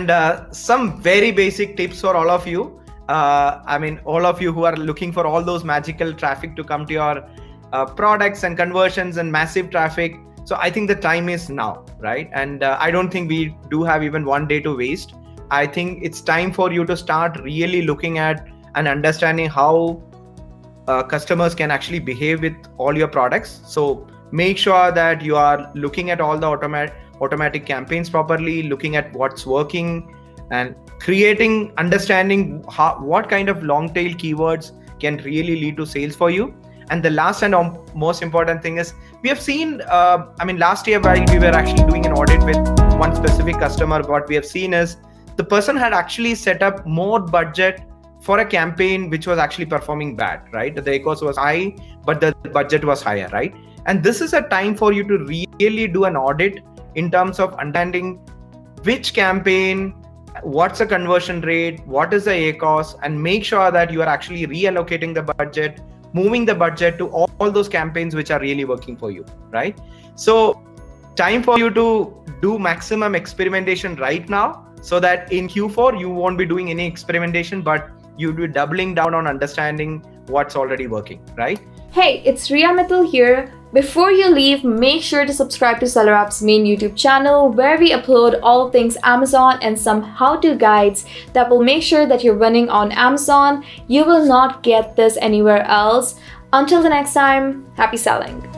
And some very basic tips for all of you. All of you who are looking for all those magical traffic to come to your products and conversions and massive traffic. So I think the time is now, right? And I don't think we do have even one day to waste. I think it's time for you to start really looking at and understanding how customers can actually behave with all your products. So make sure that you are looking at all the automatic campaigns properly, looking at what's working, and understanding what kind of long tail keywords can really lead to sales for you. And the last and most important thing is, we have seen, last year while we were actually doing an audit with one specific customer, what we have seen is the person had actually set up more budget for a campaign which was actually performing bad, right? The cost was high, but the budget was higher, right? And this is a time for you to really do an audit in terms of understanding which campaign, what's the conversion rate, what is the ACoS, and make sure that you are actually reallocating the budget, moving the budget to all those campaigns which are really working for you, right? So time for you to do maximum experimentation right now, so that in Q4 you won't be doing any experimentation, but you'll be doubling down on understanding what's already working, right? Hey, it's Riya Mittal here. Before you leave, make sure to subscribe to Seller App's main YouTube channel, where we upload all things Amazon and some how-to guides that will make sure that you're winning on Amazon. You will not get this anywhere else. Until the next time, happy selling.